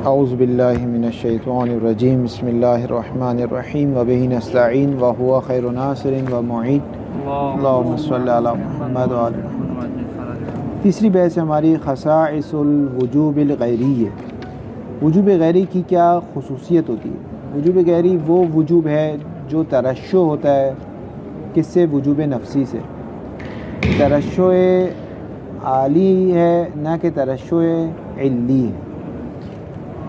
اعوذ باللہ من الشیطان الرجیم بسم اللہ الرحمن الرحیم وبہ نستعین وہو خیر ناصر ومعین اللہم صلی علی محمد وعلی محمد۔ تیسری بحث ہماری خصائص الوجوب الغیری ہے۔ وجوب غیری کی کیا خصوصیت ہوتی ہے؟ وجوب غیری وہ وجوب ہے جو ترشح ہوتا ہے، کس سے؟ وجوب نفسی سے۔ ترشح عالی ہے نہ کہ ترشح علی ہے۔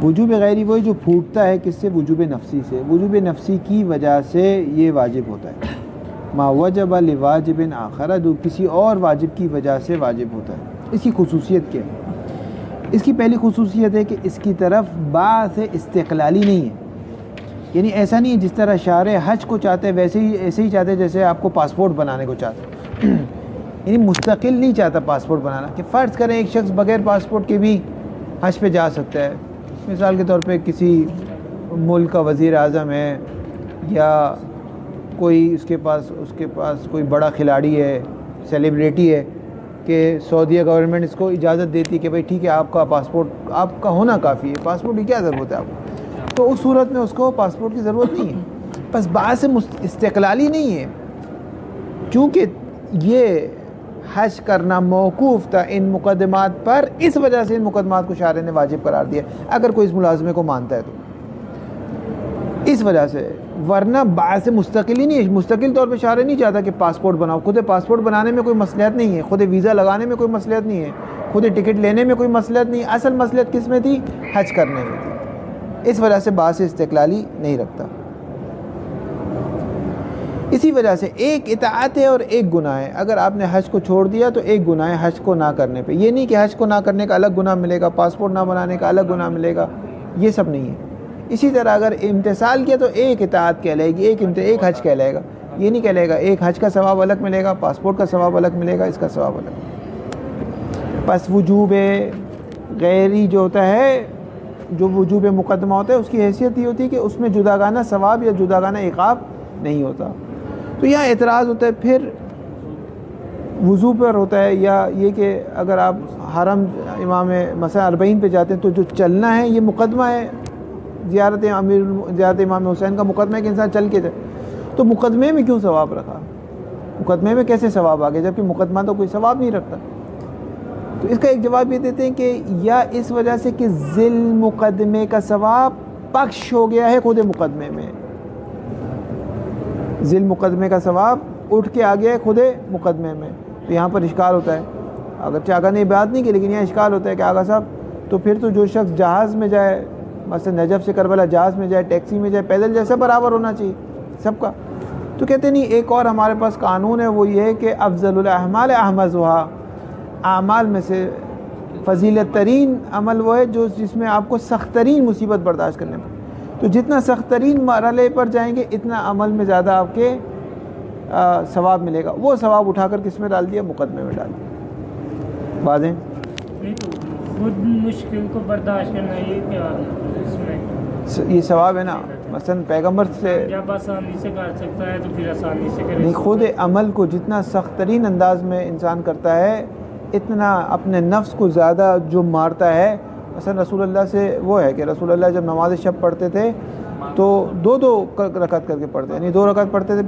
وجوب غیری وہ جو پھوٹتا ہے کس سے؟ وجوب نفسی سے۔ وجوب نفسی کی وجہ سے یہ واجب ہوتا ہے۔ ما وجب لواجب آخر، جو کسی اور واجب کی وجہ سے واجب ہوتا ہے۔ اس کی خصوصیت کیا ہے؟ اس کی پہلی خصوصیت ہے کہ اس کی طرف باعث استقلالی نہیں ہے، یعنی ایسا نہیں ہے جس طرح شارع حج کو چاہتے ہیں ویسے ہی چاہتے ہیں جیسے آپ کو پاسپورٹ بنانے کو چاہتے ہیں، یعنی مستقل نہیں چاہتا پاسپورٹ بنانا کہ فرض کریں ایک شخص بغیر پاسپورٹ کے بھی حج پہ جا سکتا ہے۔ مثال کے طور پہ کسی ملک کا وزیر اعظم ہے یا کوئی اس کے پاس کوئی بڑا کھلاڑی ہے، سیلیبریٹی ہے، کہ سعودیہ گورنمنٹ اس کو اجازت دیتی ہے کہ بھائی ٹھیک ہے آپ کا پاسپورٹ آپ کا ہونا کافی ہے، پاسپورٹ کی کیا ضرورت ہے آپ کو، تو اس صورت میں اس کو پاسپورٹ کی ضرورت نہیں ہے۔ بس باعث استقلالی نہیں ہے، چونکہ یہ حج کرنا موقوف تھا ان مقدمات پر، اس وجہ سے ان مقدمات کو شارع نے واجب قرار دیا اگر کوئی اس ملازمے کو مانتا ہے تو، اس وجہ سے۔ ورنہ باعث مستقل ہی نہیں ہے، مستقل طور پہ شارع نہیں چاہتا کہ پاسپورٹ بناؤ۔ خود پاسپورٹ بنانے میں کوئی مصلحت نہیں ہے، خود ویزا لگانے میں کوئی مصلحت نہیں ہے، خود ٹکٹ لینے میں کوئی مصلحت نہیں ہے، اصل مصلحت کس میں تھی؟ حج کرنے میں تھی۔ اس وجہ سے باعث استقلالی نہیں رکھتا۔ اسی وجہ سے ایک اطاعت ہے اور ایک گناہ ہے۔ اگر آپ نے حج کو چھوڑ دیا تو ایک گناہ ہے حج کو نہ کرنے پہ، یہ نہیں کہ حج کو نہ کرنے کا الگ گناہ ملے گا، پاسپورٹ نہ بنانے کا الگ گناہ ملے گا، یہ سب نہیں ہے۔ اسی طرح اگر امتثال کیا تو ایک اطاعت کہلائے گی، ایک حج کہلائے گا، یہ نہیں کہلائے گا ایک حج کا ثواب الگ ملے گا، پاسپورٹ کا ثواب الگ ملے گا، اس کا ثواب الگ۔ پس وجوب غیری جو ہوتا ہے، جو وجوب مقدمہ ہوتا ہے، اس کی حیثیت یہ ہوتی ہے کہ اس میں جداگانہ ثواب یا جداگانہ عقاب نہیں ہوتا۔ تو یہاں اعتراض ہوتا ہے پھر وضو پر ہوتا ہے، یا یہ کہ اگر آپ حرم امام مثلا 40 پہ جاتے ہیں تو جو چلنا ہے یہ مقدمہ ہے، زیارت امام حسین کا مقدمہ ہے کہ انسان چل کے جائے، تو مقدمے میں کیوں ثواب رکھا؟ مقدمے میں کیسے ثواب آ گیا جبکہ مقدمہ تو کوئی ثواب نہیں رکھتا؟ تو اس کا ایک جواب یہ دیتے ہیں کہ یا اس وجہ سے کہ ذیل مقدمے کا ثواب بخش ہو گیا ہے خود مقدمے میں، ذیل مقدمے کا ثواب اٹھ کے آ گیا ہے خود مقدمے میں، تو یہاں پر اشکال ہوتا ہے۔ اگرچہ آگاہ نے بات نہیں کی لیکن یہاں اشکال ہوتا ہے کہ آگاہ صاحب تو پھر تو جو شخص جہاز میں جائے، مثلا نجف سے کربلا جہاز میں جائے، ٹیکسی میں جائے، پیدل جائے، سب برابر ہونا چاہیے سب کا۔ تو کہتے نہیں، ایک اور ہمارے پاس قانون ہے، وہ یہ ہے کہ افضل الاعمال احمذھا، اعمال میں سے فضیلت ترین عمل وہ ہے جس میں آپ کو سخت ترین مصیبت برداشت کرنے پڑے، تو جتنا سخت ترین مرحلے پر جائیں گے اتنا عمل میں زیادہ آپ کے ثواب ملے گا۔ وہ ثواب اٹھا کر کس میں ڈال دیا؟ مقدمے میں ڈال دیا۔ واضح؟ خود مشکل کو برداشت کرنا، یہ کیا اس میں یہ ثواب ہے نا، مثلا پیغمبر سے جب آسانی سے کر سکتا ہے تو پھر آسانی سے کرے۔ نہیں، خود عمل کو جتنا سخت ترین انداز میں انسان کرتا ہے اتنا اپنے نفس کو زیادہ جو مارتا ہے۔ مثلا رسول اللہ سے وہ ہے کہ رسول اللہ جب نماز شب پڑھتے تھے تو دو رکعت کر کے پڑھتے، یعنی 2 رکعت پڑھتے تھے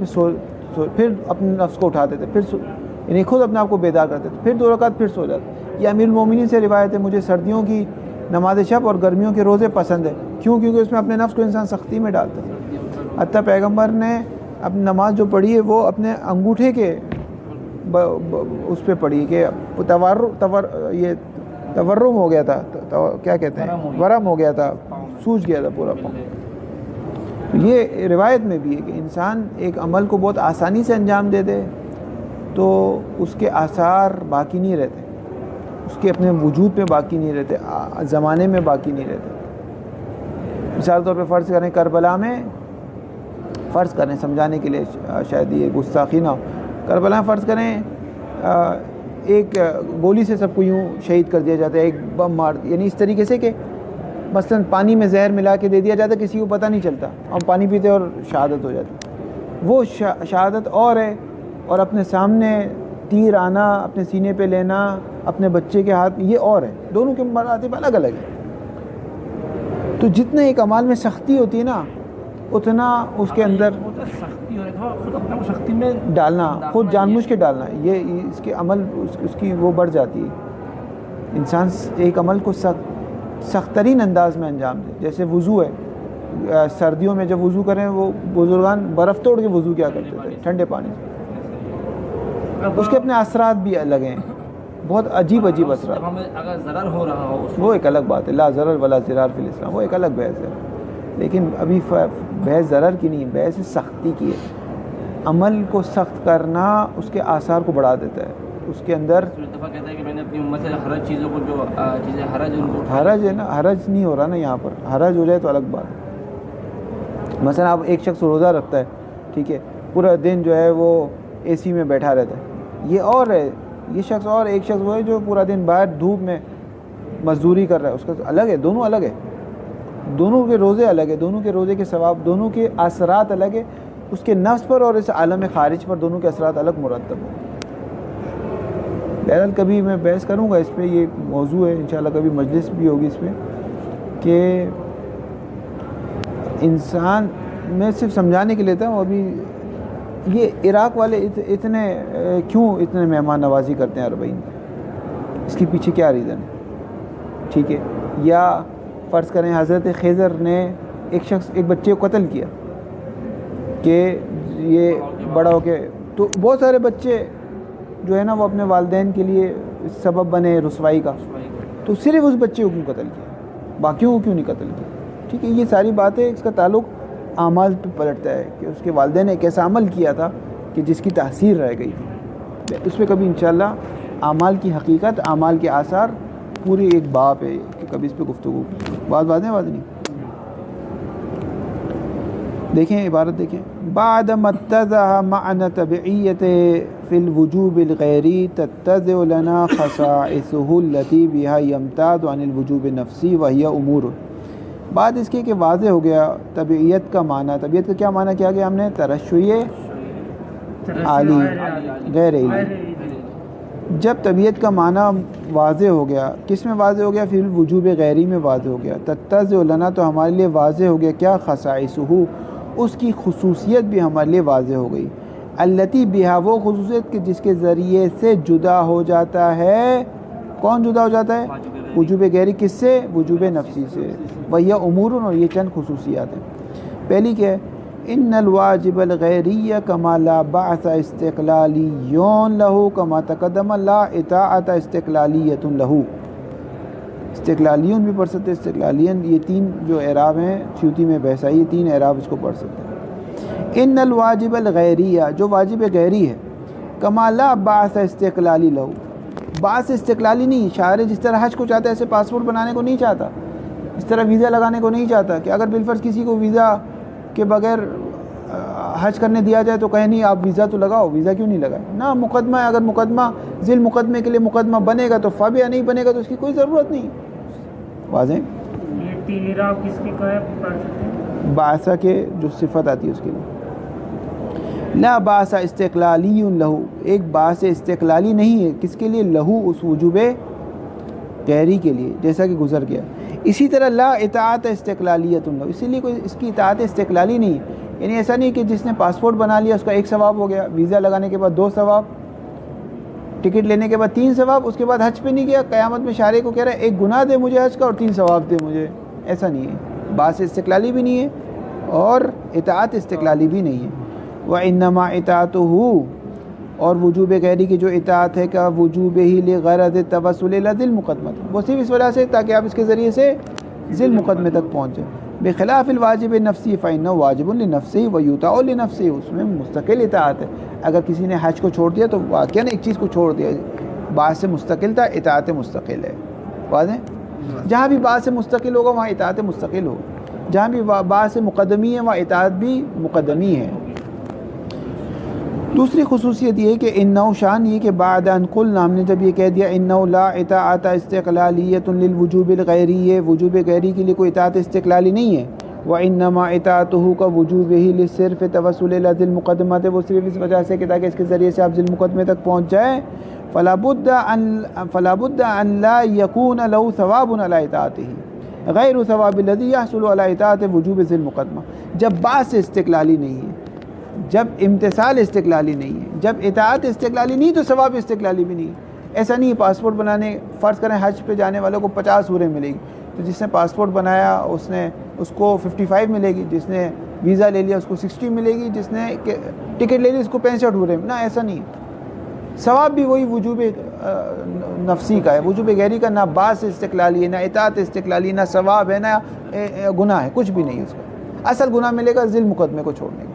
پھر اپنے نفس کو اٹھاتے تھے، پھر یعنی خود اپنے آپ کو بیدار کرتے تھے، پھر 2 رکعت پھر سو جاتے۔ یہ امیر المومنین سے روایت ہے، مجھے سردیوں کی نماز شب اور گرمیوں کے روزے پسند ہے، کیونکہ اس میں اپنے نفس کو انسان سختی میں ڈالتا ہے۔ حتیٰ پیغمبر نے اپنی نماز جو پڑھی ہے وہ اپنے انگوٹھے کے اس پہ پڑھی کہ یہ تورم ہو گیا تھا، کیا کہتے ہیں، ورم ہو گیا تھا، سوج گیا تھا پورا پاؤں۔ یہ روایت میں بھی ہے کہ انسان ایک عمل کو بہت آسانی سے انجام دے دے تو اس کے آثار باقی نہیں رہتے، اس کے اپنے وجود میں باقی نہیں رہتے، زمانے میں باقی نہیں رہتے۔ مثال طور پہ فرض کریں کربلا میں، فرض کریں سمجھانے کے لیے شاید یہ گستاخی نہ ہو، کربلا میں فرض کریں ایک گولی سے سب کو یوں شہید کر دیا جاتا ہے، ایک بم مار، یعنی اس طریقے سے کہ مثلا پانی میں زہر ملا کے دے دیا جاتا ہے، کسی کو پتہ نہیں چلتا، ہم پانی پیتے اور شہادت ہو جاتی۔ وہ شہادت اور ہے، اور اپنے سامنے تیر آنا، اپنے سینے پہ لینا، اپنے بچے کے ہاتھ، یہ اور ہے، دونوں کے مراتب الگ الگ ہیں۔ تو جتنے ایک عمل میں سختی ہوتی ہے نا اتنا اس کے اندر سختی ہونے کا خود اپنے کو سختی میں ڈالنا، خود جان بوجھ کے ڈالنا، یہ اس کے عمل اس کی وہ بڑھ جاتی ہے۔ انسان ایک عمل کو سخت ترین انداز میں انجام دے، جیسے وضو ہے، سردیوں میں جب وضو کریں وہ بزرگان برف توڑ کے وضو کیا کرتے تھے ٹھنڈے پانی سے، اس کے اپنے اثرات بھی الگ ہیں، بہت عجیب اثرات۔ ہمیں اگر ضرر ہو رہا ہو وہ ایک الگ بات ہے، لا ضرر ولا ضرار فی الاسلام، وہ ایک الگ بحث ہے، لیکن ابھی بحث ضرر کی نہیں، بحث سختی کی ہے۔ عمل کو سخت کرنا اس کے آثار کو بڑھا دیتا ہے، اس کے اندر دفعہ کہتا ہے کہ میں نے اپنی امت سے حرج چیزوں کو جو چیزیں حرج ان کو حرج ہے نا، حرج نہیں ہو رہا نا یہاں پر، حرج ہو جائے تو الگ بات ہے۔ مثلا اب ایک شخص روزہ رکھتا ہے، ٹھیک ہے، پورا دن جو ہے وہ اے سی میں بیٹھا رہتا ہے، یہ اور ہے، یہ شخص اور ایک شخص وہ ہے جو پورا دن باہر دھوپ میں مزدوری کر رہا ہے، اس کا الگ ہے، دونوں الگ ہے، دونوں کے روزے الگ ہے، دونوں کے روزے کے ثواب، دونوں کے اثرات الگ ہے، اس کے نفس پر اور اس عالم خارج پر دونوں کے اثرات الگ مرتب ہیں۔ بہرحال کبھی میں بحث کروں گا اس پہ، یہ موضوع ہے، انشاءاللہ کبھی مجلس بھی ہوگی اس پہ، کہ انسان، میں صرف سمجھانے کے لیے تھا، ابھی یہ عراق والے کیوں اتنے مہمان نوازی کرتے ہیں اربعین، اس کے پیچھے کیا ریزن ہے، ٹھیک ہے؟ یا فرض کریں حضرت خضر نے ایک بچے کو قتل کیا کہ یہ بڑا ہو کے، تو بہت سارے بچے جو ہے نا وہ اپنے والدین کے لیے سبب بنے رسوائی کا، تو صرف اس بچے کو کیوں قتل کیا، باقیوں کو کیوں نہیں قتل کیا؟ ٹھیک ہے، یہ ساری باتیں، اس کا تعلق اعمال پہ پلٹتا ہے کہ اس کے والدین نے ایک ایسا عمل کیا تھا کہ جس کی تاثیر رہ گئی تھی۔ اس پہ کبھی انشاءاللہ اعمال کی حقیقت، اعمال کے آثار، پوری ایک باب ہے کہ کبھی اس پہ گفتگو، بات نہیں دیکھیں عبارت دیکھیں، بعد ما اتضح معنى تبعیت فی الوجوب الغیری تتضح لنا خصائصه التي بها يمتاز عن الوجوب النفسی وهي امور، بعد اس کے کہ واضح ہو گیا طبعیت کا معنی، طبعیت کا کیا معنی کیا گیا ہم نے، ترشح عالی غیر علی، جب طبیعت کا معنی واضح ہو گیا، کس میں واضح ہو گیا، پھر وجوب غیری میں واضح ہو گیا، تتضح لنا، تو ہمارے لیے واضح ہو گیا کیا، خصائصہ، اس کی خصوصیت بھی ہمارے لیے واضح ہو گئی، التی بہا، وہ خصوصیت کہ جس کے ذریعے سے جدا ہو جاتا ہے، کون جدا ہو جاتا ہے، وجوب غیری، کس سے، وجوب نفسی سے، وہی امور، اور یہ چند خصوصیات ہیں۔ پہلی کیا ہے، ان الواجب الغیری کما لا بعث استقلالی له کما تقدم لا اطاعت استقلالیت له، استقلالیون بھی پڑھ سکتے ہیں، استقلالیون، یہ تین جو اعراب ہیں سیوطی میں بحث آئی، تین اعراب اس کو پڑھ سکتے ہیں۔ ان الواجب الغیری، جو واجب غیری ہے، کما لا بعث استقلالی له، بعث استقلالی نہیں، شاعر جس طرح حج کو چاہتا ہے ایسے پاسپورٹ بنانے کو نہیں چاہتا، اس طرح ویزا لگانے کو نہیں چاہتا کہ اگر بالفرض کسی کو ویزا کے بغیر حج کرنے دیا جائے تو کہیں نہیں آپ ویزا تو لگاؤ، ویزا کیوں نہیں لگائے، نہ مقدمہ ہے، اگر مقدمہ ذیل مقدمے کے لیے مقدمہ بنے گا تو فابیا نہیں بنے گا تو اس کی کوئی ضرورت نہیں، واضح۔ یہ تین اعراب کس کی ہے پڑھ سکتے ہیں، باعثہ کے جو صفت آتی ہے اس کے لیے، لا باعث استقلالی لہو، ایک باعث استقلالی نہیں ہے، کس کے لیے، لہو، اس وجوب غیری کے لیے، جیسا کہ گزر گیا۔ اسی طرح لا اطاعت استقلالیت لہو، اسی لیے کوئی اس کی اطاعت استقلالی نہیں، یعنی ایسا نہیں کہ جس نے پاسپورٹ بنا لیا اس کا ایک ثواب ہو گیا، ویزا لگانے کے بعد 2 ثواب، ٹکٹ لینے کے بعد 3 ثواب، اس کے بعد حج پہ نہیں گیا، قیامت میں شارع کو کہہ رہا ہے 1 گناہ دے مجھے حج کا اور 3 ثواب دے مجھے، ایسا نہیں ہے، باعث استقلالی بھی نہیں ہے اور اطاعت استقلالی بھی نہیں ہے۔ وَإِنَّمَا اطاعتُهُ، اور وجوب غیری کی جو اطاعت ہے کا وجوب ہی لغرض التوسل الى ذی المقدمہ، وہ صرف اس وجہ سے تاکہ آپ اس کے ذریعے سے ذی المقدمے تک پہنچ جائیں، بخلاف الواجب النفسی فإنه واجب لنفسه ويطاع لنفسه، اس میں مستقل اطاعت ہے، اگر کسی نے حج کو چھوڑ دیا تو واقعاً ایک چیز کو چھوڑ دیا، باعث مستقل تھا، اطاعت مستقل ہے، واضح۔ جہاں بھی باعث مستقل ہوگا وہاں اطاعت مستقل ہوگا، جہاں بھی باعث مقدمی ہے وہاں اطاعت بھی مقدمی ہے۔ دوسری خصوصیت یہ کہ انہو، شان یہ کہ بعد ان قلنا، ہم نے جب یہ کہہ دیا انہو لا اطاعت استقلالیت للوجوب الغیری، وجوب غیری کے لیے کوئی اطاعت استقلالی نہیں ہے، وانما اطاعتہ کا وجوب ہی صرف توسل الی ذی المقدمہ، وہ صرف اس وجہ سے کہ تاکہ اس کے ذریعے سے آپ ذی المقدمے تک پہنچ جائیں، فلا بد ان لا یکون له ثواب علی اطاعتہ، غیر ثواب الذی یحصل علی اطاعت وجوب ذی المقدمہ. جب باعث استقلالی نہیں ہے، جب امتثال استقلالی نہیں ہے، جب اطاعت استقلالی نہیں تو ثواب استقلالی بھی نہیں ہے. ایسا نہیں ہے پاسپورٹ بنانے، فرض کریں حج پہ جانے والوں کو 50 حوریں ملے گی، تو جس نے پاسپورٹ بنایا اس کو 55 ملے گی، جس نے ویزا لے لیا اس کو 60 ملے گی، جس نے ٹکٹ لے لی اس کو 65 حوریں. نہ ایسا نہیں ہے. ثواب بھی وہی وجوب نفسی کا ہے، وجوب غیری کا نہ باعث استقلالی ہے، نہ اطاعت استقلالی، نہ ثواب ہے، نہ گناہ ہے، کچھ بھی نہیں ہے اس کا. اصل گناہ ملے گا ذیل مقدمے کو چھوڑنے کا.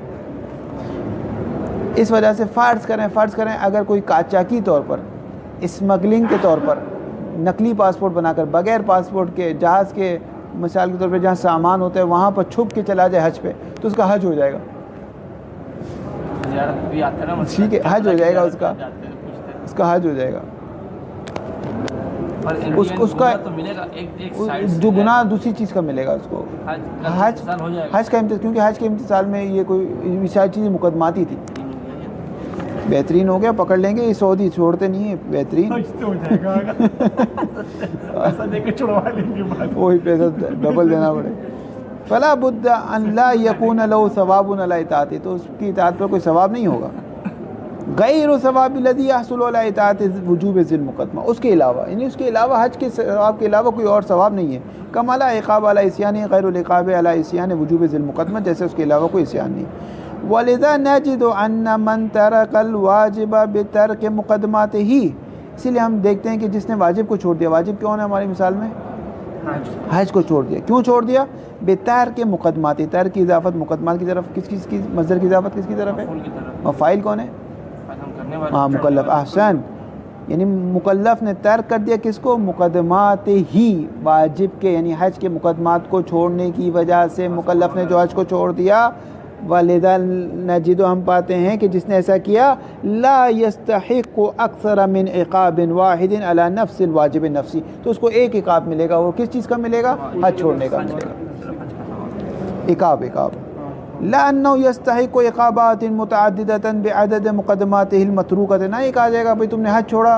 اس وجہ سے فرض کریں اگر کوئی قاچاقی طور پر، اسمگلنگ کے طور پر نقلی پاسپورٹ بنا کر بغیر پاسپورٹ کے جہاز کے مثال کے طور پہ جہاں سامان ہوتا ہے وہاں پر چھپ کے چلا جائے حج پہ تو اس کا حج ہو جائے گا. ٹھیک ہے، حج ہو جائے گا، اس کا حج ہو جائے گا. اس کا جو گناہ دوسری چیز کا ملے گا اس کو. حج کا امتثال، کیونکہ حج کے امتثال میں یہ کوئی ساری چیزیں مقدماتی تھی. بہترین ہو گیا، پکڑ لیں گے، یہ سعودی چھوڑتے نہیں ہیں. بہترین وہی پیسہ ڈبل دینا پڑے. فلا بد ان لا یکون له ثواب علی اطاعت، تو اس کی اطاعت پر کوئی ثواب نہیں ہوگا. غیر ثواب الذی یحصل علی اطاعت وجوب ذی المقدمہ، اس کے علاوہ، یعنی اس کے علاوہ حج کے ثواب کے علاوہ کوئی اور ثواب نہیں ہے. کما لا عقاب علی عصیان غیر العقاب علی عصیان وجوب ذی المقدمہ، جیسے اس کے علاوہ کوئی عصیان نہیں. ولذا نجد ان من ترک الواجب بترک مقدماتہ، اسی لیے ہم دیکھتے ہیں کہ جس نے واجب کو چھوڑ دیا، واجب کون ہے ہماری مثال میں؟ حج کو چھوڑ دیا. کیوں چھوڑ دیا؟ بترک مقدمات، ترک کی اضافت مقدمات کی طرف، کس کی مصدر کی اضافت کس کی طرف ہے؟ فاعل کون ہے؟ ہاں مکلف. احسن، یعنی مکلف نے ترک کر دیا کس کو؟ مقدمات ہی، واجب کے یعنی حج کے مقدمات کو چھوڑنے کی وجہ سے مکلف نے جو حج کو چھوڑ دیا. والدہ نجد، ہم پاتے ہیں کہ جس نے ایسا کیا لا یستحق اکثر من عقاب واحد علی نفس الواجب نفسی، تو اس کو ایک عقاب ملے گا. وہ کس چیز کا ملے گا؟ حج چھوڑنے کا ملے گا. عقاب لا انه يستحق عقابات متعددة بعدد مقدماته المتروکة، نہ ایک آ جائے گا بھئی تم نے حج چھوڑا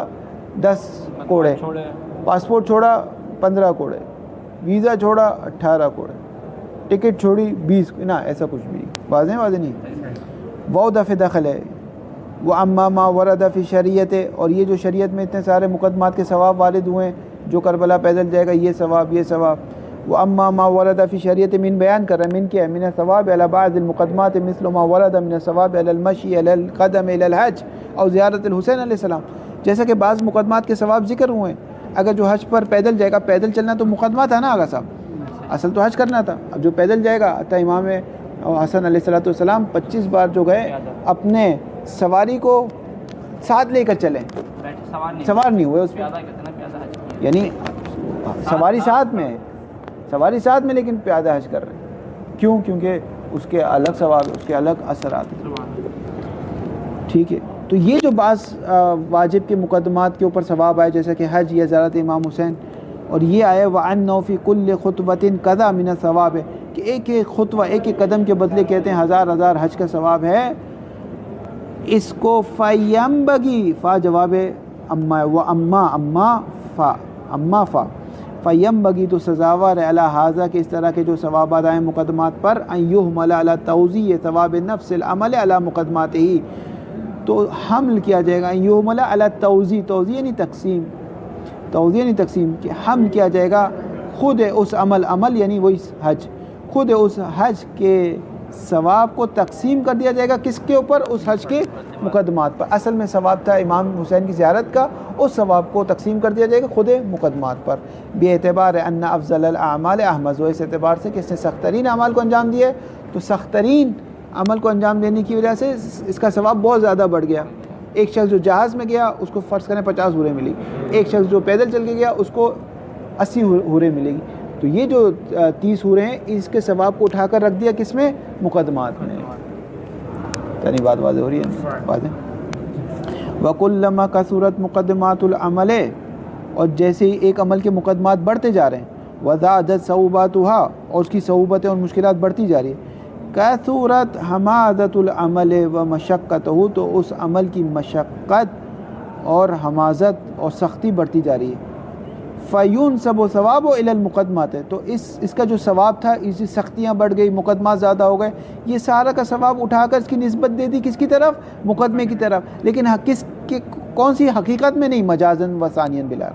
10 کوڑے، پاسپورٹ چھوڑا 15 کوڑے، ویزا چھوڑا 18 کوڑے، ٹکٹ چھوڑی 20، نہ ایسا کچھ بھی نہیں. واضح نہیں. وہ دفع دخل ہے. وہ اما ما ورد فی شریعت، اور یہ جو شریعت میں اتنے سارے مقدمات کے ثواب وارد ہوئے ہیں، جو کربلا پیدل جائے گا یہ ثواب یہ ثواب. وہ اما ما ورد فی شریعت، من بیان کر رہا ہے، من کیا ہے؟ من الثواب علی بعض المقدمات مثل ما ورد من الثواب علی المشی علی القدم علی الحج اور زیارت الحسین علیہ السلام. جیسا کہ بعض مقدمات کے ثواب ذکر ہوئے ہیں. اگر جو حج پر پیدل جائے گا، پیدل چلنا تو مقدمہ تھا نا آگا صاحب، اصل تو حج کرنا تھا. اب جو پیدل جائے گا، حتیٰ امام حسن علیہ السلام 25 بار جو گئے اپنے سواری کو ساتھ لے کر چلیں، سوار نہیں ہوئے اس پہ، یعنی سواری ساتھ میں ہے، سواری ساتھ میں لیکن پیادہ حج کر رہے ہیں. کیوں؟ کیونکہ اس کے الگ ثواب، اس کے الگ اثرات ہیں. ٹھیک ہے. تو یہ جو بعض واجب کے مقدمات کے اوپر ثواب آئے، جیسا کہ حج یا زیارت امام حسین، اور یہ آئے وَعَنَّهُ فِي كُلِّ خُطْبَةٍ كَذَا مِنَ الثَّوَابِ، کہ ایک ایک خطوہ، ایک ایک قدم کے بدلے کہتے ہیں 1000 حج کا ثواب ہے. اس کو فَيَنبَغِي، فا جواب اما، و اما فا فَيَنبَغِي، تو سزاوار ہے علی ھذا، کہ اس طرح کے جو ثوابات آئے مقدمات پر، ان یحمل علی توزیع ثواب نفس العمل علی مقدماتہ، تو حمل کیا جائے گا، ان یحمل علی توزیع، توزیع یعنی تقسیم، توزیع یعنی تقسیم، کہ حمل کیا جائے گا خود اس عمل یعنی وہی حج، خود اس حج کے ثواب کو تقسیم کر دیا جائے گا کس کے اوپر؟ اس حج کے مقدمات پر. اصل میں ثواب تھا امام حسین کی زیارت کا، اس ثواب کو تقسیم کر دیا جائے گا خود مقدمات پر. بے اعتبار ان افضل الاعمال احمد، اس اعتبار سے کہ اس نے سخت ترین اعمال کو انجام دیا، تو سخت ترین عمل کو انجام دینے کی وجہ سے اس کا ثواب بہت زیادہ بڑھ گیا. ایک شخص جو جہاز میں گیا اس کو فرض کریں 50 حوریں ملی، ایک شخص جو پیدل چل کے گیا اس کو 80 حوریں ملے گی. تو یہ جو 30 حوریں ہیں اس کے ثواب کو اٹھا کر رکھ دیا کس میں؟ مقدمات میں. یعنی بات واضح ہو رہی ہے؟ واضح. وَكُلَّمَا كَثُرَتْ مُقَدِّمَاتُ الْعَمَلِ، اور جیسے ہی ایک عمل کے مقدمات بڑھتے جا رہے ہیں، وَزَادَتْ صعوباتها، اور اس کی صعوبتیں اور مشکلات بڑھتی جا رہی ہے، کثرت حمادت العمل و مشقتہ، تو اس عمل کی مشقت اور حمازت اور سختی بڑھتی جا رہی ہے. فَيُنْسَبُ ثَوَابُ إِلَى الْمُقَدَّمَاتِ، تو اس کا جو ثواب تھا، اسی سختیاں بڑھ گئی، مقدمات زیادہ ہو گئے، یہ سارا کا ثواب اٹھا کر اس کی نسبت دے دی کس کی طرف؟ مقدمے کی طرف، لیکن کون سی حقیقت میں نہیں، مجازن و ثانین بلا،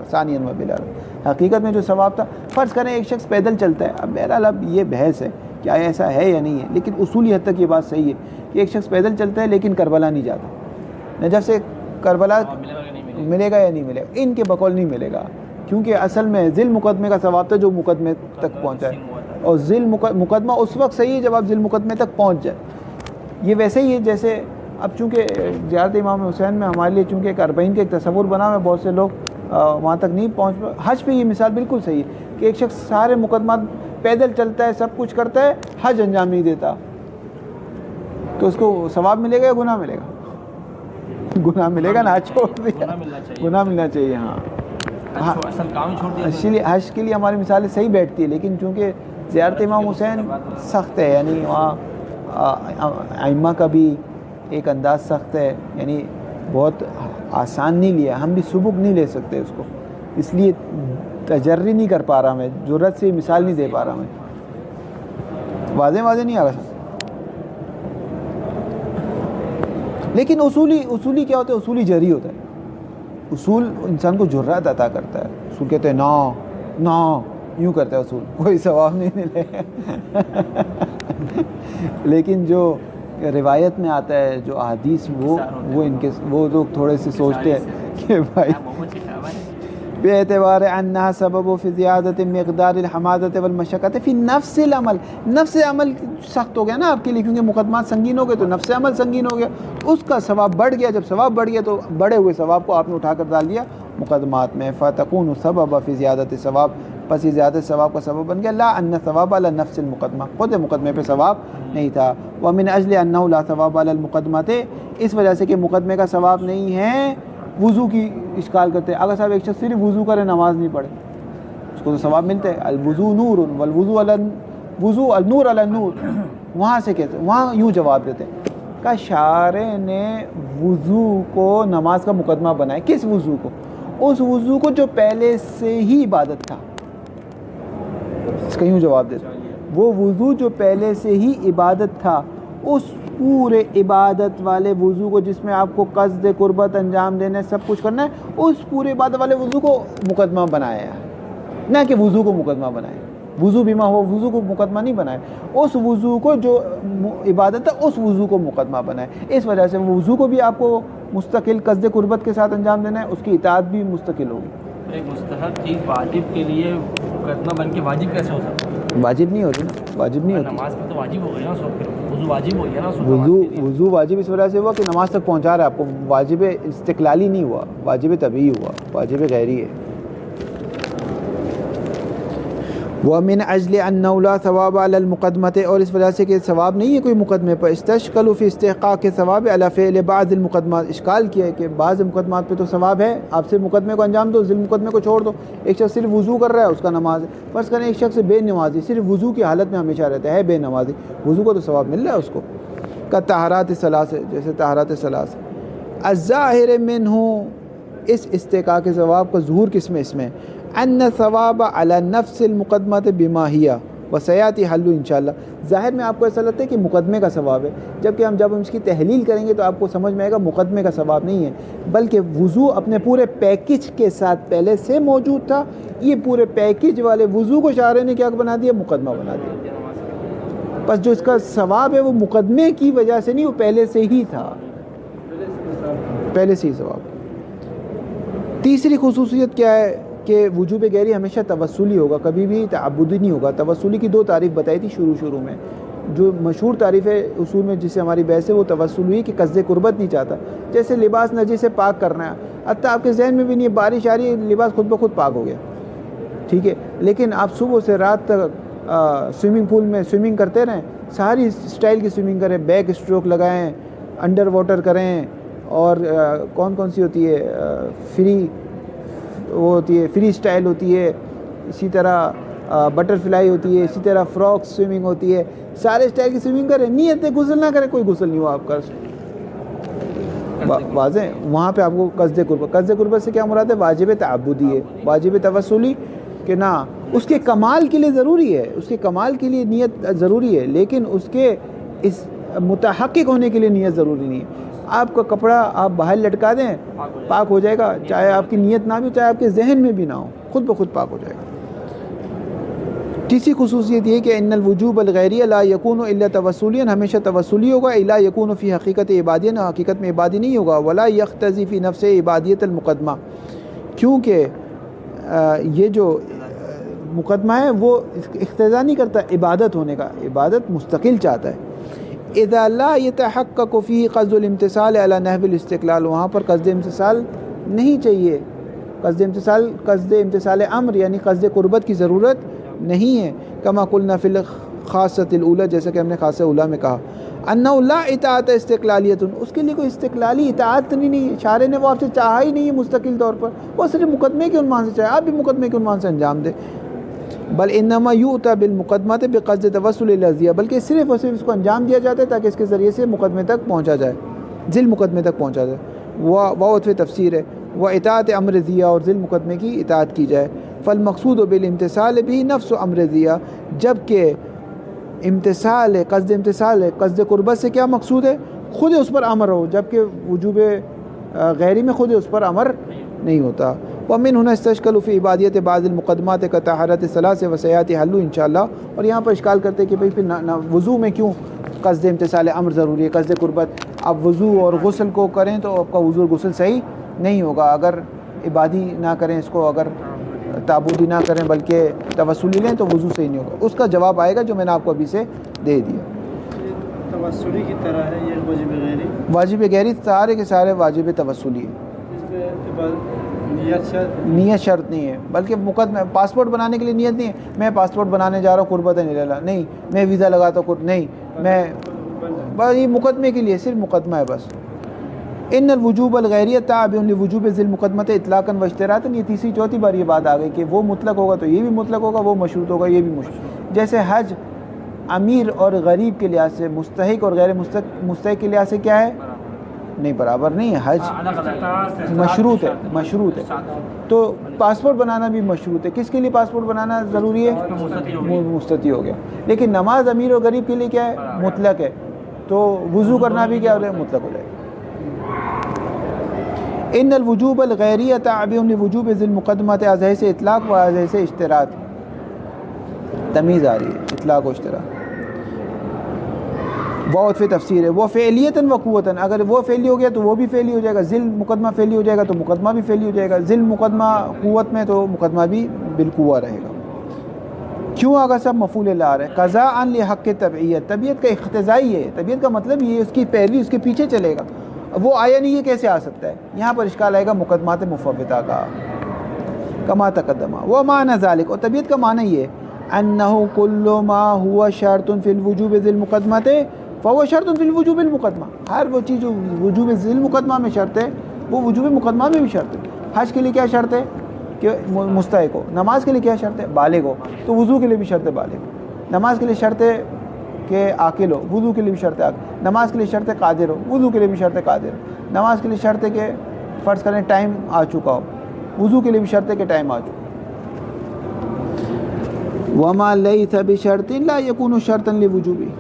حقیقت میں جو ثواب تھا، فرض کریں ایک شخص پیدل چلتا ہے، اب بہرحال اب یہ بحث ہے کیا ایسا ہے یا نہیں ہے، لیکن اصولی حد تک یہ بات صحیح ہے کہ ایک شخص پیدل چلتا ہے لیکن کربلا نہیں جاتا، نجف سے کربلا ملے گا یا نہیں ملے گا؟ ان کے بقول نہیں ملے گا، کیونکہ اصل میں ذیل مقدمے کا ثواب تھا جو مقدمے تک پہنچا ہے، اور ذیل مقدمہ اس وقت صحیح ہے جب آپ ذیل مقدمے تک پہنچ جائے۔ یہ ویسے ہی ہے جیسے اب چونکہ زیارت امام حسین میں ہمارے لیے چونکہ ایک 40 کا ایک تصور بنا ہے، بہت سے لوگ وہاں تک نہیں پہنچ پائے۔ حج پہ یہ مثال بالکل صحیح ہے کہ ایک شخص سارے مقدمات پیدل چلتا ہے، سب کچھ کرتا ہے، حج انجام نہیں دیتا، تو اس کو ثواب ملے گا یا گناہ ملے گا؟ گناہ ملے گا نا، حج چھوڑ دیا، گناہ ملنا چاہیے۔ ہاں اصل کام چھوڑ دیا، اسی لیے حج کے لیے ہماری مثالیں صحیح بیٹھتی ہے، لیکن چونکہ زیارت امام حسین سخت ہے، یعنی وہاں ائمہ کا بھی ایک انداز سخت ہے، یعنی بہت آسان نہیں لیا، ہم بھی سبک نہیں لے سکتے اس کو، اس لیے تجری نہیں کر پا رہا میں، ضرورت سے مثال نہیں دے پا رہا میں، واضح نہیں آ رہا۔ لیکن اصولی کیا ہوتا ہے؟ اصولی جری ہوتا ہے، اصول انسان کو جرأت عطا کرتا ہے، اصول کہتے ہیں نا یوں کرتا ہے اصول، کوئی ثواب نہیں ملے لیکن جو روایت میں آتا ہے، جو احادیث، وہ لوگ تھوڑے سے سوچتے ہیں کہ بھائی باعتبار انہا سبب فی زیادت مقدار الحمادت والمشقت فی نفس العمل، نفس عمل سخت ہو گیا نا آپ کے لیے، کیونکہ مقدمات سنگین ہو گئے تو نفس عمل سنگین ہو گیا، اس کا ثواب بڑھ گیا، جب ثواب بڑھ گیا تو بڑھے ہوئے ثواب کو آپ نے اٹھا کر ڈال دیا مقدمات میں، فتکون سبب فی زیادت ثواب، پس یہ زیادہ ثواب کا سبب بن گیا، لا ان ثواب علی نفس المقدمہ، خود مقدمے پہ ثواب نہیں تھا، ومن اجل انہ لا ثواب علی المقدمات، اس وجہ سے کہ مقدمے کا ثواب نہیں ہے، وضو کی اشکال کرتے ہیں، اگر صاحب ایک شخص صرف وضو کرے نماز نہیں پڑھے اس کو تو ثواب ملتا ہے، الوضو نور والوضو وضو النور علی النور، وہاں سے کہتے ہیں، وہاں یوں جواب دیتے ہیں کہ شارع نے وضو کو نماز کا مقدمہ بنایا، کس وضو کو؟ اس وضو کو جو پہلے سے ہی عبادت تھا، اس کا یوں جواب دیتے ہیں، وہ وضو جو پہلے سے ہی عبادت تھا، اس پورے عبادت والے وضو کو جس میں آپ کو قصد قربت انجام دینا ہے، سب کچھ کرنا ہے، اس پورے عبادت والے وضو کو مقدمہ بنایا ہے، نہ کہ وضو کو مقدمہ بنایا، وضو بیما ہو، وضو کو مقدمہ نہیں بنایا، اس وضو کو جو عبادت ہے اس وضو کو مقدمہ بنایا، اس وجہ سے وضو کو بھی آپ کو مستقل قصد قربت کے ساتھ انجام دینا ہے، اس کی اطاعت بھی مستقل ہوگی۔ ایک مستحب چیز واجب کے لیے مقدمہ بن کے واجب کیسے ہو سکتا ہے؟ واجب نہیں ہوتی نا، واجب نہیں ہوتی، نماز میں تو واجب ہو گئی نا، وضو واجب ہو گیا نا، وضو واجب اس وجہ سے ہوا کہ نماز تک پہنچا رہا ہے آپ کو، واجب استقلالی نہیں ہوا، واجب طبعی ہوا، واجب غیری ہے۔ وَمِنْ أَجْلِ أَنَّهُ لَا ثَوَابَ عَلَى الْمُقَدْمَةِ، اور اس وجہ سے کہ ثواب نہیں ہے کوئی مقدمے پر، استشکلوا فی استحقاق ثواب علی فعل بعض المقدمات، اشکال کیا ہے کہ بعض مقدمات پہ تو ثواب ہے، آپ صرف مقدمے کو انجام دو، ذیل مقدمے کو چھوڑ دو، ایک شخص صرف وضو کر رہا ہے اس کا نماز ہے، فرض کریں ایک شخص بے نمازی صرف وضو کی حالت میں ہمیشہ رہتا ہے بے نمازی، وضو کو تو ثواب مل رہا ہے اس کو، کا طہارات ثلاث، جیسے طہارات ثلاث، الظاہر منہ، اس استحقاق ثواب کا ظہور کس میں؟ اس میں ان ثواب علی نفس المقدمۃ بما ہی وسیاتی حل انشاءاللہ، ظاہر میں آپ کو ایسا لگتا ہے کہ مقدمے کا ثواب ہے، جبکہ جب ہم اس کی تحلیل کریں گے تو آپ کو سمجھ میں آئے گا مقدمے کا ثواب نہیں ہے، بلکہ وضو اپنے پورے پیکج کے ساتھ پہلے سے موجود تھا، یہ پورے پیکج والے وضو کو شارع نے کیا بنا دیا؟ مقدمہ بنا دیا، بس جو اس کا ثواب ہے وہ مقدمے کی وجہ سے نہیں، وہ پہلے سے ہی تھا، پہلے سے ہی ثواب۔ تیسری خصوصیت کیا ہے کہ وجوب گہری ہمیشہ توسلی ہوگا، کبھی بھی تعبدی نہیں ہوگا۔ توسلی کی 2 تعریف بتائی تھی شروع میں، جو مشہور تعریف ہے اصول میں جس سے ہماری بحث ہے وہ توسل ہوئی کہ قصد قربت نہیں چاہتا، جیسے لباس نجس سے پاک کرنا ہے، حتیٰ آپ کے ذہن میں بھی نہیں ہے، بارش آ رہی ہے، لباس خود بخود پاک ہو گیا، ٹھیک ہے، لیکن آپ صبح سے رات تک سوئمنگ پول میں سوئمنگ کرتے رہیں، ساری سٹائل کی سوئمنگ کریں، بیک اسٹروک لگائیں، انڈر واٹر کریں، اور کون سی ہوتی ہے فری، وہ ہوتی ہے فری سٹائل ہوتی ہے، اسی طرح بٹر فلائی ہوتی ہے، اسی طرح فراک سوئمنگ ہوتی ہے، سارے سٹائل کی سوئمنگ کریں، نیت ہے غسل نہ کریں، کوئی غسل نہیں ہوا آپ کا، واضح وہاں پہ آپ کو قصد قربت، قصد قربت سے کیا مراد ہے؟ واجب تعبدی ہے، واجب توسلی کہ نہ اس کے کمال کے لیے ضروری ہے، اس کے کمال کے لیے نیت ضروری ہے، لیکن اس کے اس متحقق ہونے کے لیے نیت ضروری نہیں ہے۔ آپ کا کپڑا آپ باہر لٹکا دیں پاک ہو جائے گا، چاہے آپ کی نیت نہ بھی، چاہے آپ کے ذہن میں بھی نہ ہو، خود بخود پاک ہو جائے گا۔ تیسری خصوصیت یہ کہ ان الوجوب الغیریہ لا یکون الا توسلیا، ہمیشہ توسلی ہوگا، الا یکون فی حقیقت عبادیہ، حقیقت میں عبادی نہیں ہوگا، ولا یقتضی فی نفس عبادیت المقدمہ، کیونکہ یہ جو مقدمہ ہے وہ اقتضا نہیں کرتا عبادت ہونے کا، عبادت مستقل چاہتا ہے۔ اذا لا يتحقق فيه قصد الامتثال على نحو الاستقلال، وہاں پر قصد امتثال نہیں چاہیے، قصد امتثال امر یعنی قصد قربت کی ضرورت نہیں ہے، کما قلنا فی الخاصۃ الاولی، جیسا کہ ہم نے خاصہ اولی میں کہا، انہ لا اطاعت استقلالیت، اس کے لیے کوئی استقلالی اطاعت نہیں، شارع نے وہ آپ سے چاہا ہی نہیں ہے مستقل طور پر، وہ صرف مقدمے کے عنوان سے چاہے، آپ بھی مقدمے کے عنوان سے انجام دیں۔ بل انما یؤتی بالمقدمۃ بقصد توسل الازیہ، بلکہ صرف اور صرف اس کو انجام دیا جاتا ہے تاکہ اس کے ذریعے سے مقدمے تک پہنچا جائے، ذیل مقدمے تک پہنچا جائے، وہ تفسیر ہے، وہ اطاعت امر ذیہ، اور ذیل مقدمے کی اطاعت کی جائے۔ فالمقصود بالامتثال بھی نفس امر ذیہ، جبکہ امتثال قصد قربت سے کیا مقصود ہے؟ خود اس پر امر ہو، جبکہ وجوب غیری میں خود اس پر امر نہیں ہوتا۔ ومن هنا استشکل فی عبادیت بعض المقدمات کا طہارت الثلاث و سیات حل انشاءاللہ، اور یہاں پر اشکال کرتے ہیں کہ بھئی پھر وضو میں کیوں قصد امتثال امر ضروری ہے، قصد قربت؟ آپ وضو اور غسل کو کریں تو آپ کا وضو اور غسل صحیح نہیں ہوگا، اگر عبادی نہ کریں اس کو، اگر تعبدی نہ کریں بلکہ توسلی لیں تو وضو صحیح نہیں ہوگا۔ اس کا جواب آئے گا جو میں نے آپ کو ابھی سے دے دیا۔ توسلی کی طرح ہے یہ واجب غیری، واجب غیری سارے کے سارے واجب توسلی ہے، اس میں نیت شرط نہیں ہے، بلکہ مقدمہ پاسپورٹ بنانے کے لیے نیت نہیں ہے، میں پاسپورٹ بنانے جا رہا ہوں قربت نہیں، میں ویزا لگاتا ہوں نہیں، میں بس یہ مقدمے کے لیے صرف مقدمہ ہے بس۔ ان الوجوب الغیریہ تابع لوجوب ذی المقدمۃ اطلاقا و اشتراطا، یہ تیسری چوتھی بار یہ بات آ گئی کہ وہ مطلق ہوگا تو یہ بھی مطلق ہوگا، وہ مشروط ہوگا یہ بھی مشروط۔ جیسے حج امیر اور غریب کے لحاظ سے، مستحق اور غیر مستحق کے لحاظ سے کیا ہے؟ نہیں، برابر نہیں ہے، حج مشروط ہے، تو پاسپورٹ بنانا بھی مشروط ہے۔ کس کے لیے پاسپورٹ بنانا ضروری ہے؟ مستطیع ہو گیا۔ لیکن نماز امیر اور غریب کے لیے کیا ہے؟ مطلق ہے، تو وضو کرنا بھی کیا ہو جائے؟ مطلق ہو جائے گا۔ ان الوجوب الغیریہ تابع لوجوب ذی المقدمۃ، از سے اطلاق و از سے اشتراط، تمیز آ رہی ہے اطلاق و اشتراط۔ بہت فی تفسیر ہے، وہ فعلیتاً و قوتاً، اگر وہ فعلی ہو گیا تو وہ بھی فعلی ہو جائے گا، ذیل مقدمہ فعلی ہو جائے گا تو مقدمہ بھی فعلی ہو جائے گا، ذیل مقدمہ قوت میں تو مقدمہ بھی بالقوہ رہے گا۔ کیوں آگا سب مفعول لا رہا ہے؟ قضاء لحق طبعیت، طبیعت کا اقتضائی ہے، طبیعت کا مطلب یہ اس کی پیروی اس کے پیچھے چلے گا، وہ آیا نہیں، یہ کیسے آ سکتا ہے؟ یہاں پر اشکال آئے گا مقدمات مفوتہ کا، کما تقدمہ۔ وہ معنی ذالک، اور طبیعت کا معنی یہ ہے انہ کل ما ہوا شرط فی الوجوب ذی المقدمۃ فهو شرط فی الوجوب المقدمہ، ہر وہ چیز جو وجوب ذی المقدمہ میں شرط ہے وہ وجوب مقدمہ میں بھی شرط ہے۔ حج کے لیے کیا شرط ہے؟ کہ مستحق ہو۔ نماز کے لیے کیا شرط ہے؟ بالغ ہو۔ تو وضو کے لیے بھی شرط ہے بالغ ہو۔ نماز کے لیے شرط ہے کہ عاقل ہو، وضو کے لیے بھی شرط ہے عاقل۔ نماز کے لیے شرط ہے قادر ہو، وضو کے لیے بھی شرط ہے قادر ہو۔ نماز کے لیے شرط ہے کہ فرض کریں ٹائم آ چکا ہو، وضو کے لیے بھی شرط ہے کہ ٹائم آ چکا۔ وما لیس بشرط لا یکون شرطا لوجوبہ،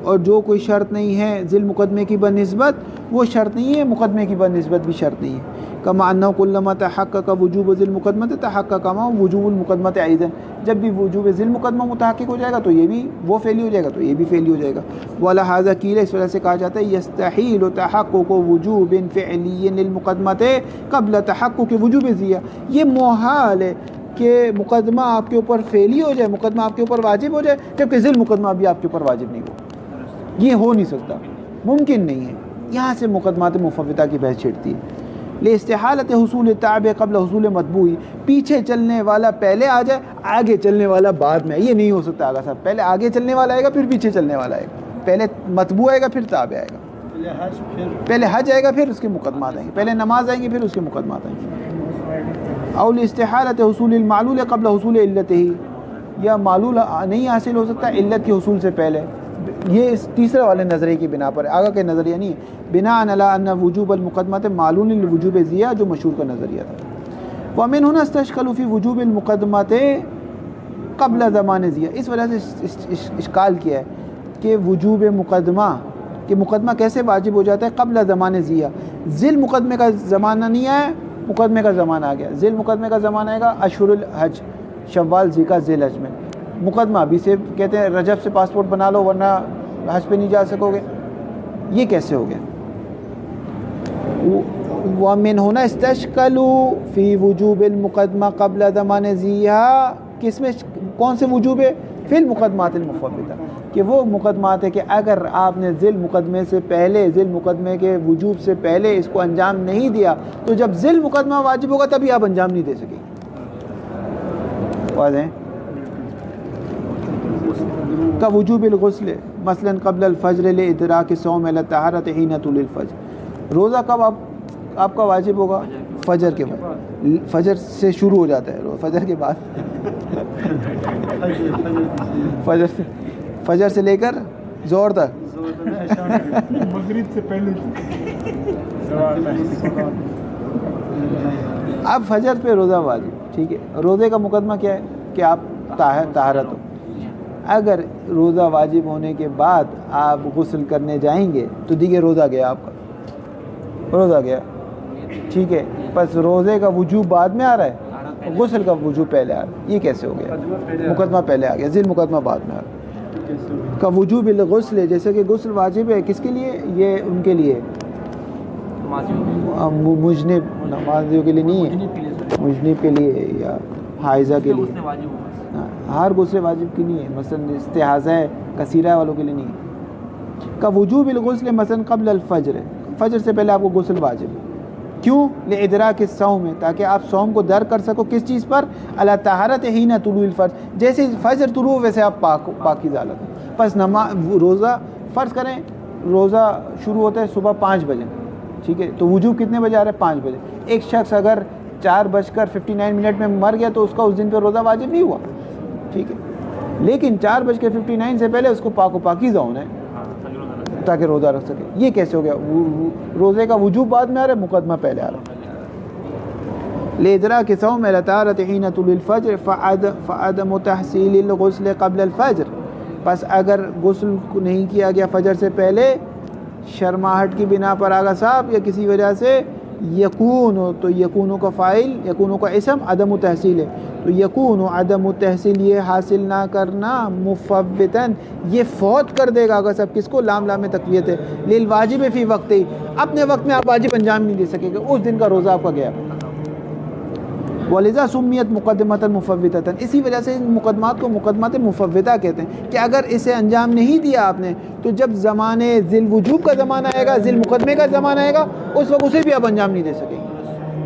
اور جو کوئی شرط نہیں ہے ذیل مقدمے کی بنسبت، وہ شرط نہیں ہے مقدمے کی بنسبت بھی شرط نہیں ہے۔ کما انہ کلما تحقق وجوب ذی المقدمۃ تحقق ما وجوب المقدمۃ ایضا، جب بھی وجوب ذی المقدمہ متحقق ہو جائے گا تو یہ بھی وہ فعلی ہو جائے گا تو یہ بھی فعلی ہو جائے گا۔ ولہذا قیل، اس وجہ سے کہا جاتا ہے یستحیل تحقق وجوب فعلی للمقدمۃ قبل تحقق وجوب ذیہ، یہ محال ہے کہ مقدمہ آپ کے اوپر فعلی ہو جائے، مقدمہ آپ کے اوپر واجب ہو جائے جبکہ ذی المقدمہ بھی آپ کے اوپر واجب نہیں ہو، یہ ہو نہیں سکتا، ممکن نہیں ہے۔ یہاں سے مقدمات مفوتہ کی بحث چھڑتی ہے۔ لاستحالۃ حصول تابع قبل حصول متبوع، پیچھے چلنے والا پہلے آ جائے آگے چلنے والا بعد میں، یہ نہیں ہو سکتا آگا صاحب، پہلے آگے چلنے والا آئے گا پھر پیچھے چلنے والا آئے گا، پہلے متبوع آئے گا پھر تابع آئے گا، پہلے حج آئے گا پھر اس کے مقدمات آئیں گے، پہلے نماز آئیں گے پھر اس کے مقدمات آئیں گے۔ او لاستحالۃ حصول المعلول قبل حصول علتہ، یا معلول نہیں حاصل ہو سکتا علت کے حصول سے پہلے، یہ اس تیسرے والے نظریے کی بنا پر، آگے کا نظریہ نہیں ہے، بنا علی ان وجوب المقدمات معلول لوجوب ضیاء جو مشہور کا نظریہ تھا. ومن هنا استشکلوا فی وجوب المقدمات قبل زمان ضیاء، اس وجہ سے اشکال کیا ہے کہ وجوب مقدمہ، کہ مقدمہ کیسے واجب ہو جاتا ہے قبل زمان ضیاء. ذیل مقدمے کا زمانہ نہیں آیا، مقدمے کا زمانہ آ گیا. ذیل مقدمے کا زمانہ آئے گا اشہر الحج، شوال، ذوالقعدہ، ذی الحج میں. مقدمہ ابھی سے کہتے ہیں رجب سے پاسپورٹ بنا لو ورنہ حج پہ نہیں جا سکو گے. یہ کیسے ہو گیا؟ وَمِنْ هُنَا اسْتَشْكَلُوا فِي وُجُوبِ الْمُقَدْمَةِ قَبْلَ زَمَانِ ضِیَاء، کس میں کون سے وجوب ہے؟ فی المقدمات المفوتہ، کہ وہ مقدمات ہے کہ اگر آپ نے ذیل مقدمے سے پہلے، ذیل مقدمے کے وجوب سے پہلے اس کو انجام نہیں دیا تو جب ذیل مقدمہ واجب ہوگا تبھی آپ انجام نہیں دے سکیں گے. واضح ہے؟ کا وجوب الغسل مثلا قبل الفجر لادراک صوم الی طہارۃ حین طلوع الفجر. روزہ کب آپ کا واجب ہوگا؟ فجر کے بعد. فجر سے شروع ہو جاتا ہے، فجر کے بعد فجر سے لے کر زور تک، مغرب سے پہلے. اب فجر پہ روزہ واجب، ٹھیک ہے. روزے کا مقدمہ کیا ہے؟ کہ آپ طہارت ہو. اگر روزہ واجب ہونے کے بعد آپ غسل کرنے جائیں گے تو دیکھیے روزہ گیا، آپ کا روزہ گیا، ٹھیک ہے. بس روزے کا وجوب بعد میں آ رہا ہے، غسل کا وجوب پہلے آ رہا ہے. یہ کیسے ہو گیا؟ مقدمہ پہلے آ گیا، ذیل مقدمہ بعد میں آ رہا ہے. کا وجوب الغسل، جیسے کہ غسل واجب ہے کس کے لیے؟ یہ ان کے لیے مجنب، نمازیوں کے لیے نہیں ہے، مجنب کے لیے یا حائضہ کے لیے. ہر غسل واجب کی نہیں ہے، مثلا استحاضہ کثیرہ والوں کے لیے نہیں ہے. کا وجوب الغسل مثلا قبل الفجر، فجر سے پہلے آپ کو غسل واجب ہے. کیوں؟ لادراک الصوم، تاکہ آپ صوم کو درک کر سکو. کس چیز پر؟ الی طہارۃ حین طلوع الفجر، جیسے فجر طلوع ویسے آپ پاکیزہ حالت ہیں. پس روزہ فرض کریں، روزہ شروع ہوتا ہے صبح 5 بجے، ٹھیک ہے. تو وجوب کتنے بجے آ رہا ہے؟ 5 بجے. ایک شخص اگر 4:59 میں مر گیا تو اس کا اس دن پہ روزہ واجب نہیں ہوا، ٹھیک ہے. لیکن 4:59 سے پہلے اس کو پاک و پاکیزہ ہونا ہے تاکہ روزہ رکھ سکے. یہ کیسے ہو گیا؟ روزے کا وجوب بعد میں آ رہا ہے، مقدمہ پہلے آ رہا ہے. لادراک صوم الی طہارۃ حین طلوع الفجر فعدم تحصیل الغسل قبل الفجر، پس اگر غسل نہیں کیا گیا فجر سے پہلے شرماہٹ کی بنا پر آگا صاحب یا کسی وجہ سے، یکون، تو یکونوں کا فاعل، یکونوں کا اسم عدم تحصیل ہے. تو یکون عدم تحصیل، یہ حاصل نہ کرنا، مفوتاً، یہ فوت کر دے گا اگر سب کس کو؟ لام تقویت ہے. للواجب فی وقت، اپنے وقت میں آپ واجب انجام نہیں دے سکے گا، اس دن کا روزہ آپ کا گیا. ولذا سمیت مقدمۃ مفوتۃ، اسی وجہ سے ان مقدمات کو مقدمات مفوتہ کہتے ہیں کہ اگر اسے انجام نہیں دیا آپ نے تو جب زمانے ذیل وجوب کا زمانہ آئے گا، ذیل مقدمے کا زمانہ آئے گا، اس وقت اسے بھی آپ انجام نہیں دے سکیں گے.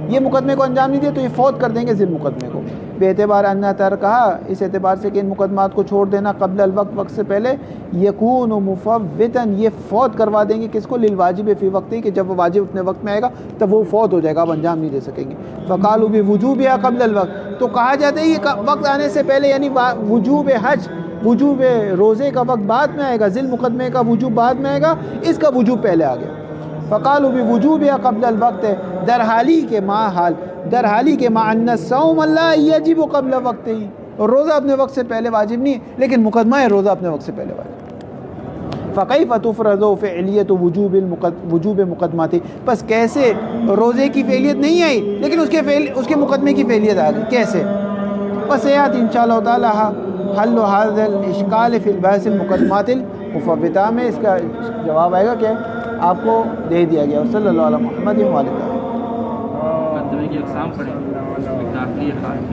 یہ مقدمے کو انجام نہیں دیا تو یہ فوت کر دیں گے ذیل مقدمے کو. بے اعتبار انہ ترکہا، اس اعتبار سے کہ ان مقدمات کو چھوڑ دینا قبل الوقت، وقت سے پہلے، یکون مفوتاً، یہ فوت کروا دیں گے کس کو؟ للواجب فی وقت، کہ جب وہ واجب اپنے وقت میں آئے گا تب وہ فوت ہو جائے گا، آپ انجام نہیں دے سکیں گے. فقالوا بوجوبها قبل الوقت، تو کہا جاتا ہے یہ وقت آنے سے پہلے، یعنی وجوب حج، وجوب روزے کا وقت بعد میں آئے گا، ذیل مقدمے کا وجوب بعد میں آئے گا، اس کا وجوب پہلے آ گیا. فقالوا بوجوبها قبل الوقت، در حالی کے مع ان الصوم لا یجب قبل وقت، روزہ اپنے وقت سے پہلے واجب نہیں ہے لیکن مقدمہ ہے روزہ اپنے وقت سے پہلے واجب. فکیف تفرض فعلیت وجوب مقدمات، پس کیسے روزے کی فعلیت نہیں آئی لیکن اس کے مقدمے کی فعلیت آ گئی، کیسے؟ بس یاد انشاءاللہ تعالی حل هذا الاشکال فی البحث المقدمات المفوتہ میں اس کا جواب آئے گا کہ آپ کو دے دیا گیا. صلی اللہ علیہ محمد و علیہ وسلم. مقدمے کی اقسام پڑھیں، داخلی خارجی.